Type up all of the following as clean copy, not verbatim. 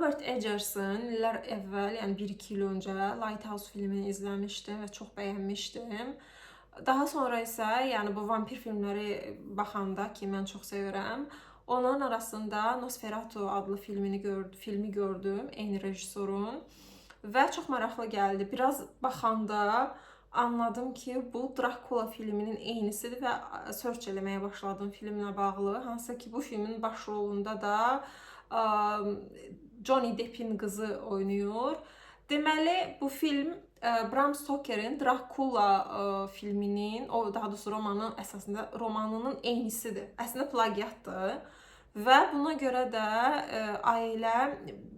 Robert Egerson illər əvvəl, yəni 1-2 il öncə Lighthouse filmini izləmişdim və çox bəyənmişdim. Daha sonra isə, yəni bu vampir filmləri baxanda ki, mən çox sevirəm, onların arasında Nosferatu adlı filmi gördüm, eyni rejissorun və çox maraqlı gəldi. Biraz baxanda anladım ki, bu Dracula filminin eynisidir və search eləməyə başladım filmlə bağlı. Hansı ki, bu filmin başrolunda da Johnny Depp'in qızı oynayır. Deməli, bu film Bram Stoker'in Dracula filminin, daha doğrusu romanın əsasında romanının eynisidir. Əslində plagiatdır. Və buna görə də ailə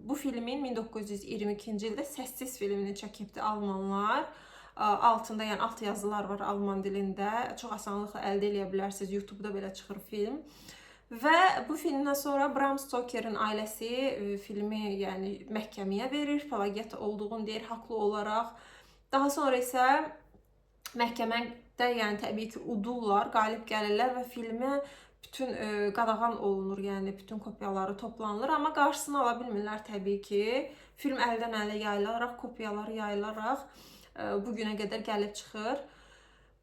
bu filmin 1922-ci ildə səssiz filmini çəkibdi almanlar. Altında, yəni alt yazılar var alman dilində. Çox asanlıqla əldə edə bilərsiniz. YouTube-da belə çıxır film. Və bu filmdən sonra Bram Stoker'in ailəsi filmi, yəni məhkəməyə verir, plagiat olduğunu deyir haqlı olaraq. Daha sonra isə məhkəmədə, yəni təbii ki, udurlar, qalib gəlirlər və filmi bütün qadağan olunur, yəni bütün kopyaları toplanılır, amma qarşısını ala bilmirlər təbii ki. Film əldən ələ yayılaraq, kopyaları yayılaraq bu günə qədər gəlib çıxır.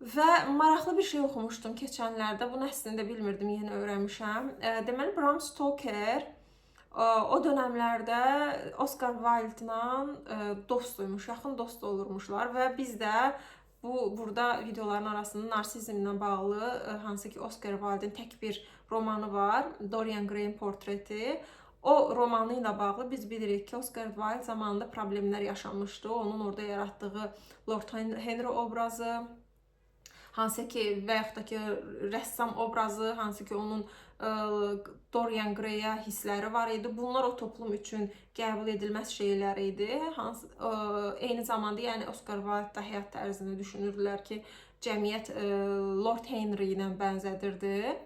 Və maraqlı bir şey oxumuşdum keçənlərdə. Bunu əslində bilmirdim, yeni öyrənmişəm. Deməli, Bram Stoker o dönəmlərdə Oscar Wilde'la dostuymuş, yaxın dost olurmuşlar və biz də burada videoların arasında narsizmlə bağlı, hansı ki Oscar Wilde'in tək bir romanı var, Dorian Gray'in portreti. O romanı ilə bağlı biz bilirik ki, Oscar Wilde zamanında problemlər yaşamışdı. Onun orada yaratdığı Lord Henry obrazı, hansı ki, və yaxud da ki, rəssam obrazı, hansı ki, onun Dorian Gray'a hissləri var idi. Bunlar o toplum üçün qəbul edilməz şeylər idi. Eyni zamanda, yəni Oscar Wilde da həyat tərzini düşünürdülər ki, cəmiyyət Lord Henry ilə bənzədirdi.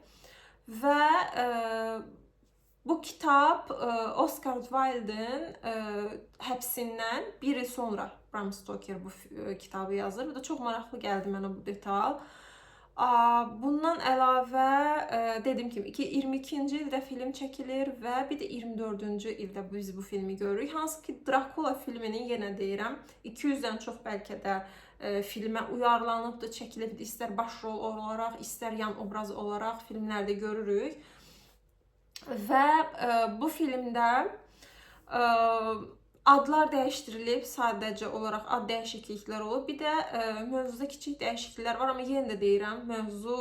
Və bu kitab Oscar Wilde'in həbsindən bir il sonra Bram Stoker bu kitabı yazır. Bu da çox maraqlı gəldi mənə bu detal. Bundan əlavə, dediyim kimi, 22-ci ildə film çəkilir və bir də 24-cü ildə biz bu filmi görürük. Hansı ki, Dracula filminin, yenə deyirəm, 200-dən çox bəlkə də filmə uyarlanıbdır, çəkilibdir. İstər başrol olaraq, istər yan obraz olaraq filmlərdə görürük. Və bu filmdə adlar dəyişdirilib, sadəcə olaraq ad dəyişikliklər olub. Bir də mövzuda kiçik dəyişikliklər var, amma yenə də deyirəm, mövzu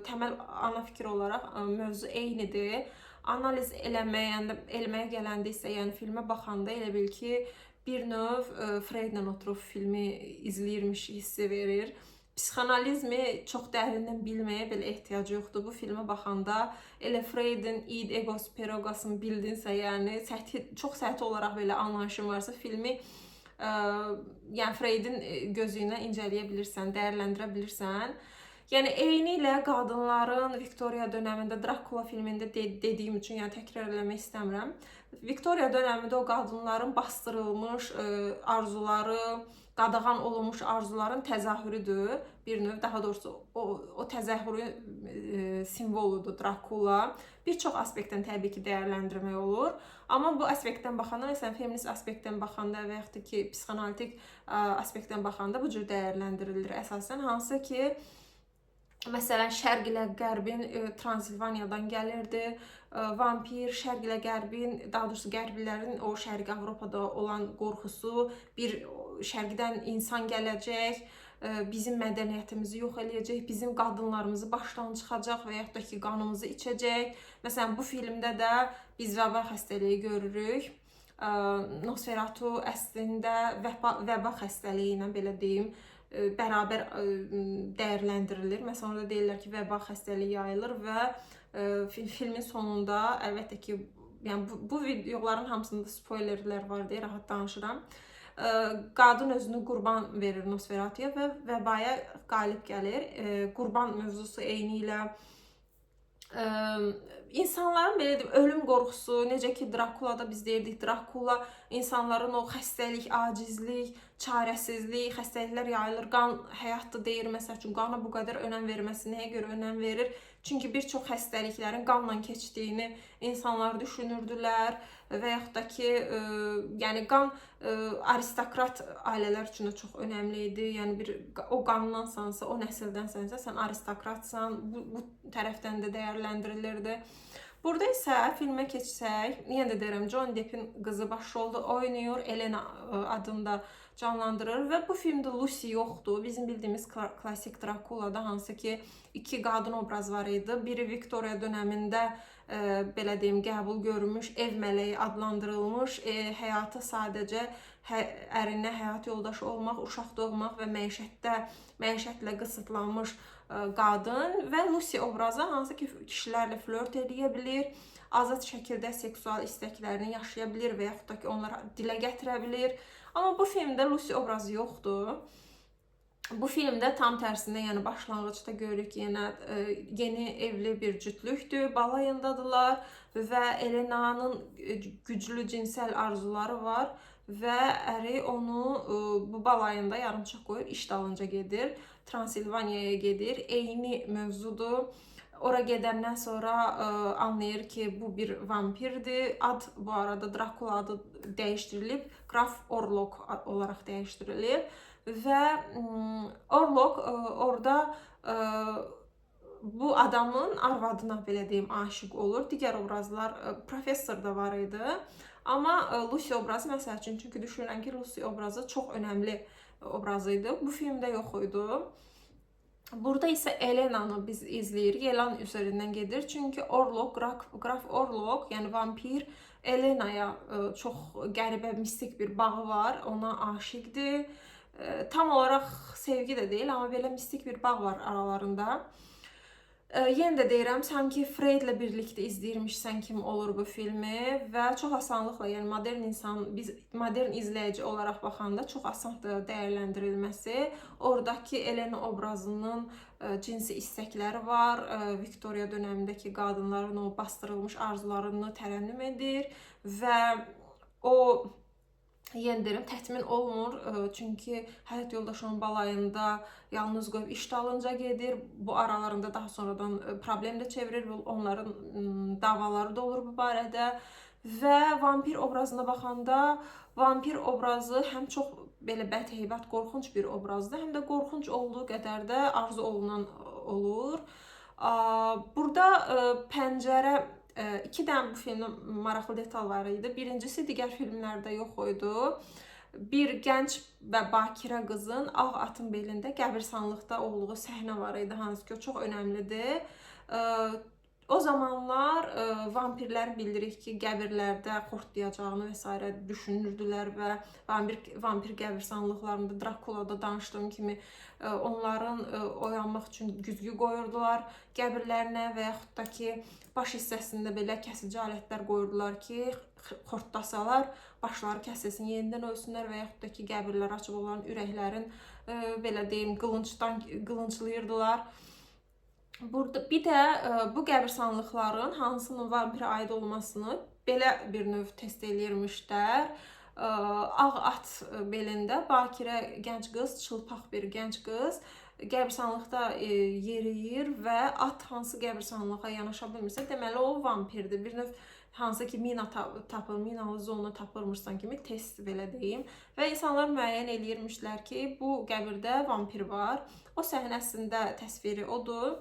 təməl ana fikir olaraq mövzu eynidir. Analiz eləməyə gələndə isə, yəni filmə baxanda elə bil ki, bir növ Freudla oturub filmi izləyirmiş hissi verir. Psixanalizmi çox dərindən bilməyə belə ehtiyac yoxdur. Bu filmə baxanda elə Freud'in id, egos, perogasını bildinsə, yəni çox səthi olaraq belə anlayışın varsa, filmi yəni Freud'in gözü ilə incələyə bilirsən, dəyərləndirə bilirsən. Yəni eyni ilə qadınların Viktoriya dönəmində, Dracula filmində dediyim üçün, yəni təkrar eləmək istəmirəm. Viktoriya dönəmində o qadınların bastırılmış arzuları, qadağan olunmuş arzuların təzahürüdür. Bir növ, daha doğrusu o təzahürün simvoludur Dracula. Bir çox aspektdən təbii ki, dəyərləndirmək olur. Amma bu aspektdən baxanda, məsələn, feminist aspektdən baxanda və yaxud da ki, psixanalitik aspektdən baxanda bu cür dəyərləndirilir əsasən. Hansı ki, məsələn, Şərq ilə Qərbin Transilvaniyadan gəlirdi. Vampir, Şərq ilə Qərbin, daha doğrusu Qərblilərin o Şərqi Avropada olan qorxusu, bir Şərqdən insan gələcək, bizim mədəniyyətimizi yox eləyəcək, bizim qadınlarımızı başdan çıxacaq və yaxud da ki, qanımızı içəcək. Məsələn, bu filmdə də biz vəba xəstəliyi görürük. Nosferatu əslində vəba xəstəliyi ilə, belə deyim, bərabər dəyərləndirilir. Məsələn, orada deyirlər ki, vəba xəstəliyi yayılır və filmin sonunda, əlbəttə ki, yəni bu videoların hamısında spoilerlər var deyə rahat danışıram. Qadın özünü qurban verir Nosferatuya və vəbaya qalib gəlir. Qurban mövzusu eyni ilə insanların belə deyim, ölüm qorxusu, necə ki Dracula'da biz deyirdik, Dracula insanların o xəstəlik, acizlik, çarəsizlik, xəstəliklər yayılır, qan həyatdır deyir, məsəl üçün qana bu qədər önəm verməsi nəyə görə önəm verir? Çünki bir çox xəstəliklərin qanla keçdiyini insanlar düşünürdülər və yaxud da ki, yəni qan aristokrat ailələr üçün də çox önəmli idi. Yəni o qandansansa, o nəsildənsənsə, sən aristokratsan. Bu tərəfdən də dəyərləndirilirdi. Burada isə filmə keçsək, yenə də deyirəm, Johnny Depp'in qızı başrolda oynayır, Elena adında canlandırır və bu filmdə Lucy yoxdur. Bizim bildiyimiz klassik Drakula'da hansı ki 2 qadın obraz var idi. Biri Victoria dönəmində belə deyim, qəbul görmüş, ev mələyi adlandırılmış, həyata sadəcə ərinə həyat yoldaşı olmaq, uşaq doğmaq və məişətlə qısıtlanmış qadın və Lucy obrazı hansı ki kişilərlə flört edə bilir, azad şəkildə seksual istəklərini yaşaya bilir və yaxud da ki onları dilə gətirə bilir. Amma bu filmdə Lucy obrazı yoxdur. Bu filmdə tam tərsinə, yəni başlanğıcda görürük ki, yeni evli bir cütlükdür, balayındadılar və Elena'nın güclü cinsel arzuları var və əri onu bu balayında yarımçıq qoyub iş dalınca gedir. Transilvaniyaya gedir. Eyni mövzudur. Ora gedəndən sonra anlayır ki, bu bir vampirdir. Ad bu arada Drakula adı dəyişdirilib, Graf Orlok olaraq dəyişdirilib və Orlok orada bu adamın arvadına belə deyim aşiq olur. Digər obrazlar, professor da var idi. Amma Lucy obrazı məsəl üçün, çünki düşünürəm ki, Lucy obrazı çox önəmli obrazı idi. Bu filmdə yox idi. Burada isə Elena'nı biz izləyirik. Elena üzərindən gedir. Çünki Orlok, Graf Orlok, yəni vampir Elena'ya çox qəribə, mistik bir bağı var. Ona aşiqdir. Tam olaraq sevgi də deyil, amma belə mistik bir bağ var aralarında. Yenə də deyirəm, sanki Freydlə birlikdə izləyirmişsən kimi olur bu filmi və çox asanlıqla, yəni modern insan, biz modern izləyici olaraq baxanda çox asandır dəyərləndirilməsi. Oradakı Elena obrazının cinsi istəkləri var. Victoria dönəmindəki qadınların o bastırılmış arzularını tərənnüm edir və o yenə deyirəm, tətmin olmur. Çünki həyat yoldaşının balayında yalnız qoyub iş dalınca gedir. Bu aralarında daha sonradan problem də çevirir. Onların davaları da olur bu barədə. Və vampir obrazına baxanda, vampir obrazı həm çox belə bədheybət, qorxunc bir obrazdır, həm də qorxunc olduğu qədər də arzu olunan olur. Burada pəncərə, 2 dənə bu filmdə maraqlı detal var idi. Birincisi, digər filmlərdə yox idi. Bir gənc və bakirə qızın ağ atın belində qəbirstanlıqda olduğu səhnə var idi, hansı ki, o çox önəmlidir. O zamanlar vampirlər bilirik ki, qəbirlərdə xortlayacağını və s. düşünürdülər və vampir qəbirstanlıqlarında Drakula'da danışdığım kimi onların oyanmaq üçün güzgü qoyurdular qəbirlərinə və yaxud da ki, baş hissəsində belə kəsici alətlər qoyurdular ki, xortlasalar başları kəsilsin, yenidən ölsünlər və yaxud da ki, qəbirlər açıb olan ürəklərin belə deyim, qılınclayırdılar. Burada bir də bu qəbirstanlıqların hansının vampirə aid olmasını belə bir növ test eləyirmişlər. Ağ at belində bakirə gənc qız, çılpaq bir gənc qız qəbirstanlıqda yeriyir və at hansı qəbirstanlığa yanaşa bilmirsə, deməli o vampirdir. Bir növ hansı ki mina tapır, minalı zona tapırmışsan kimi test belə deyim. Və insanlar müəyyən eləyirmişlər ki, bu qəbirdə vampir var. O səhnəsində təsviri odur.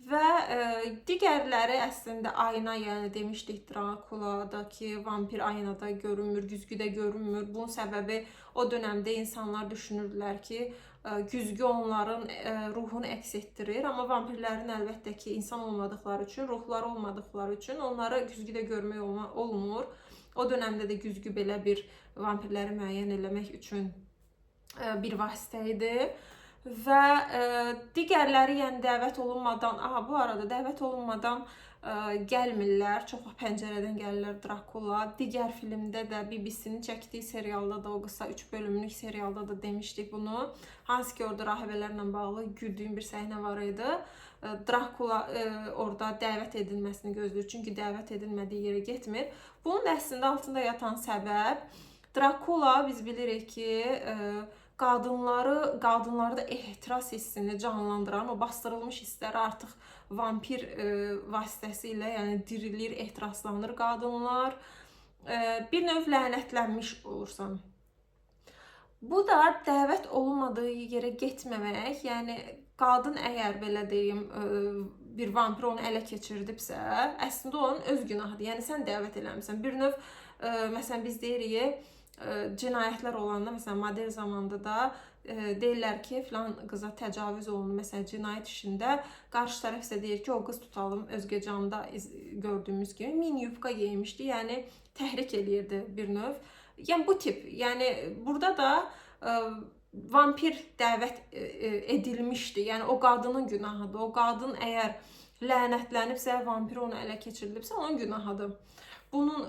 Və digərləri əslində ayna, yəni demişdik Drakula'dakı vampir aynada görünmür, güzgüdə görünmür. Bunun səbəbi o dönəmdə insanlar düşünürdülər ki, güzgü onların ruhunu əks etdirir. Amma vampirlərin əlbəttə ki, insan olmadıqları üçün, ruhları olmadıqları üçün onları güzgüdə görmək olmur. O dönəmdə də güzgü belə bir vampirləri müəyyən eləmək üçün bir vasitə idi. Və digərləri, yəni dəvət olunmadan, bu arada dəvət olunmadan gəlmirlər, çox pəncərədən gəlirlər Drakula. Digər filmdə də BBC-nin çəkdiyi serialda da, o qısa 3 bölümlük serialda da demişdik bunu. Hansı ki, orada rahibələrlə bağlı güldüyüm bir səhnə var idi. Drakula orada dəvət edilməsini gözləyir, çünki dəvət edilmədiyi yerə getmir. Bunun da əslində altında yatan səbəb, Drakula biz bilirik ki, qadınlarda ehtiras hissini canlandıran, o bastırılmış hisslər artıq vampir vasitəsilə, yəni dirilir, ehtiraslanır qadınlar. Bir növ lənətlənmiş olursan. Bu da dəvət olunmadığı yerə getməmək, yəni qadın əgər belə deyim, bir vampir onu ələ keçirdibsə, əslində onun öz günahıdır. Yəni sən dəvət eləmisən. Bir növ məsələn biz deyirik, cinayətlər olanda, məsələn modern zamanda da deyirlər ki, filan qıza təcavüz olundu, məsələn cinayət işində, qarşı tərəf isə deyir ki, o qız tutalım Özgə Canda gördüyümüz kimi mini yubka geymişdi, yəni təhrik eləyirdi bir növ. Yəni bu tip, yəni burada da vampir dəvət edilmişdi. Yəni o qadının günahıdır. O qadın əgər lənətlənibsə, vampir onu ələ keçirilibsə, onun günahıdır. Bunun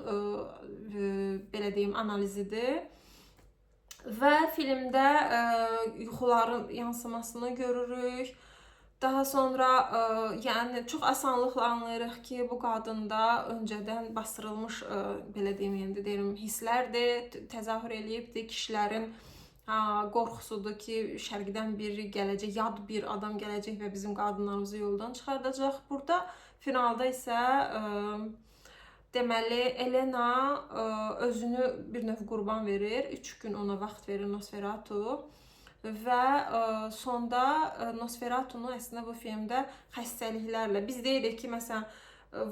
belə deyim analizidir. Və filmdə yuxuların yansımasını görürük. Daha sonra yəni çox asanlıqla anlayırıq ki, bu qadında öncədən bastırılmış belə deyim, hisslərdir, təzahür eləyibdir. Kişilərin qorxusudur ki, şərqdən biri gələcək, yad bir adam gələcək və bizim qadınlarımızı yoldan çıxardacaq. Burada finalda isə deməli Elena özünü bir növ qurban verir. 3 gün ona vaxt verir Nosferatu. Və sonda Nosferatu'nu əslində bu filmdə xəstəliklərlə, biz deyirik ki, məsələn,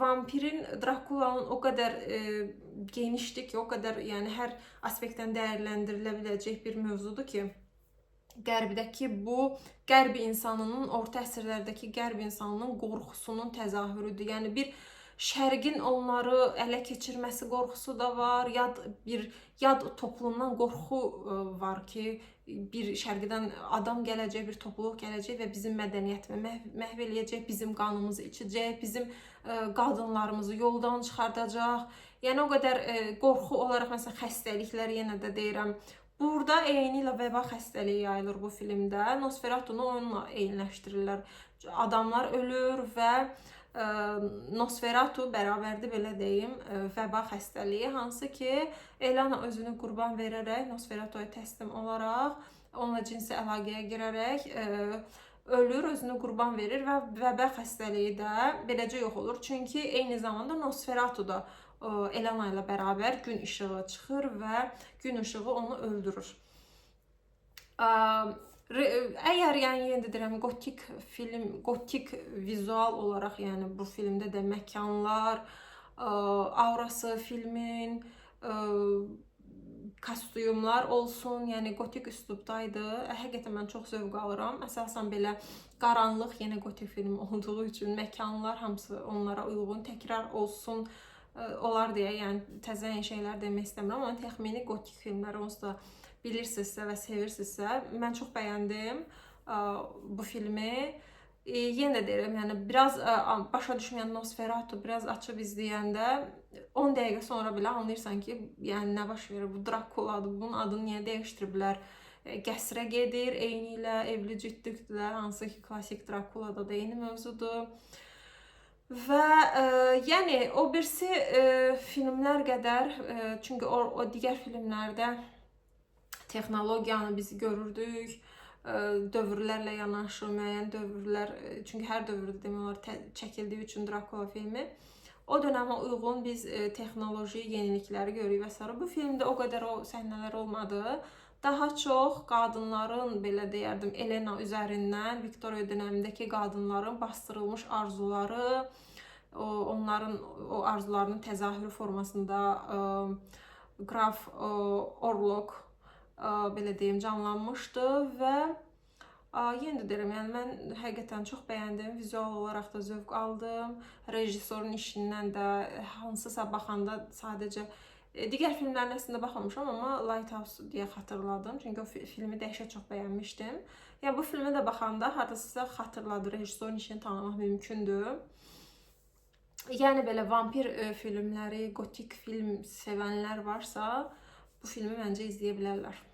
vampirin, Drakulanın o qədər genişdir ki, o qədər yəni hər aspektdən dəyərləndirilə biləcək bir mövzudur ki, qərbdəki bu qərb insanının, orta əsrlərdəki qərb insanının qorxusunun təzahürüdür. Yəni bir şərqin onları ələ keçirməsi qorxusu da var, yad toplumdan qorxu var ki, bir şərqdən adam gələcək, bir topluluq gələcək və bizim mədəniyyətimi məhv eləyəcək, bizim qanımızı içəcək, bizim qadınlarımızı yoldan çıxardacaq. Yəni o qədər qorxu olaraq, məsələn, xəstəliklər yenə də deyirəm. Burada eynilə vəba xəstəliyi yayılır bu filmdə. Nosferatu'nu onunla eyniləşdirirlər. Adamlar ölür və Nosferatu bərabərdir belə deyim, vəba xəstəliyi, hansı ki Elena özünü qurban verərək, Nosferatu'ya təslim olaraq, onunla cinsi əlaqəyə girərək ölür, özünü qurban verir və vəba xəstəliyi də beləcə yox olur. Çünki eyni zamanda Nosferatu da Elena ilə bərabər gün işığı çıxır və gün işığı onu öldürür. Əgər yəni yenə deyirəm gotik film, gotik vizual olaraq, yəni bu filmdə də məkanlar, aurası filmin, kostyumlar olsun, yəni gotik üslubdaydı. Həqiqətən mən çox zövq alıram. Əsasən belə qaranlıq, yenə gotik film olduğu üçün məkanlar hamısı onlara uyğun, təkrar olsun olar deyə, yəni təzə şeylər demək istəmirəm, amma təxmini gotik filmlər onsuz da bilirsinizsə və sevirsinizsə, mən çox bəyəndim bu filmi. Yenə də deyirəm, yəni biraz başa düşməyən Nosferatu biraz açıb izləyəndə 10 dəqiqə sonra belə anlayırsan ki, yəni nə baş verir, bu Drakuladır, bunun adını niyə dəyişdiriblər? Qəsrə gedir, eyni ilə evli cütlükdülər, hansı ki klassik Drakulada da eyni mövzudur. Və yəni o birisi filmlər qədər, çünki o digər filmlərdə texnologiyanı biz görürdük, dövrlərlə yanaşı müəyyən dövrlər, çünki hər dövrdə demək olar çəkildiyi üçün Drakula filmi, o dönəmə uyğun biz texnoloji yenilikləri görürük və s. Bu filmdə o qədər o səhnələr olmadı. Daha çox qadınların, belə deyərdim, Elena üzərindən, Viktoriya dönəmindəki qadınların bastırılmış arzuları, onların o arzularının təzahürü formasında Qraf Orlok belə deyim canlanmışdı və yenə də deyirəm, yəni mən həqiqətən çox bəyəndim, vizual olaraq da zövq aldım, rejissorun işindən də hansısa baxanda sadəcə digər filmlərin əslində baxmamışam, amma Lighthouse deyə xatırladım, çünki o filmi dəhşət çox bəyənmişdim. Yəni bu filmə də baxanda hardasa xatırladı, rejissorun işini tanımaq mümkündür. Yəni belə vampir filmləri, gotik film sevənlər varsa, bu filmi məncə izləyə bilərlər.